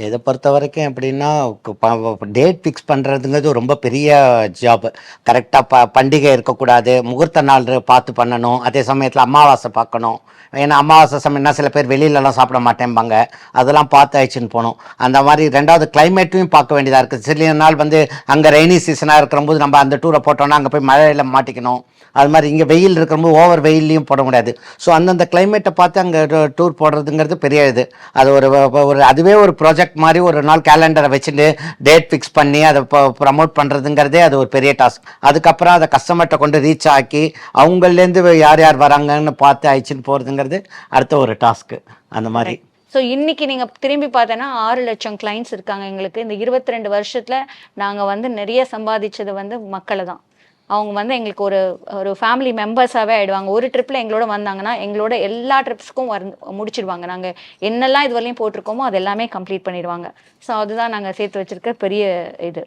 இதை பொறுத்த வரைக்கும் எப்படின்னா, டேட் ஃபிக்ஸ் பண்ணுறதுங்கிறது ரொம்ப பெரிய ஜாப். கரெக்டாக பண்டிகை இருக்கக்கூடாது, முகூர்த்த நாள் பார்த்து பண்ணணும், அதே சமயத்தில் அமாவாசை பார்க்கணும். ஏன்னா அமாவாசை சமயம்னா சில பேர் வெளியிலலாம் சாப்பிட மாட்டேன்பாங்க, அதெல்லாம் பார்த்து ஆயிடுச்சுன்னு போகணும். அந்த மாதிரி ரெண்டாவது கிளைமேட்டையும் பார்க்க வேண்டியதாக இருக்குது. சில நாள் வந்து அங்கே ரெய்னி சீசனாக இருக்கிறபோது நம்ம அந்த டூரை போட்டோம்னா அங்கே போய் மழையில் மாட்டிக்கணும். அது மாதிரி இங்கே வெயில் இருக்கிறபோது ஓவர் வெயில்லையும் போட முடியாது. ஸோ அந்தந்த கிளைமேட்டை பார்த்து அங்கே டூர் போடுறதுங்கிறது பெரிய இது. அது ஒரு அதுவே ஒரு ப்ராஜெக்ட் மாதிரி ஒரு நாள் கேலண்டரை வச்சுட்டு டேட் ஃபிக்ஸ் பண்ணி அதை ப்ரமோட் பண்ணுறதுங்கிறதே அது ஒரு பெரிய டாஸ்க். அதுக்கப்புறம் அதை கஸ்டமர்கிட்ட கொண்டு ரீச் ஆக்கி அவங்கள்லேருந்து யார் யார் வராங்கன்னு பார்த்து ஆயிடுச்சுன்னு போகிறதுங்கிறது அடுத்த ஒரு டாஸ்க்கு. அந்த மாதிரி. ஸோ இன்னைக்கு நீங்கள் திரும்பி பார்த்தோன்னா 6 லட்சம் கிளைண்ட்ஸ் இருக்காங்க எங்களுக்கு. இந்த 22 வருஷத்தில் நாங்கள் வந்து நிறைய சம்பாதிச்சது வந்து மக்களை தான். அவங்க வந்து எங்களுக்கு ஒரு ஒரு ஃபேமிலி மெம்பர்ஸாகவே ஆகிடுவாங்க. ஒரு ட்ரிப்பில் எங்களோட வந்தாங்கன்னா எங்களோட எல்லா ட்ரிப்ஸ்க்கும் முடிச்சிடுவாங்க. நாங்கள் என்னெல்லாம் இது வரையும் போட்டிருக்கோமோ அது எல்லாமே கம்ப்ளீட் பண்ணிடுவாங்க. ஸோ அதுதான் நாங்கள் சேர்த்து வச்சுருக்க பெரிய இது.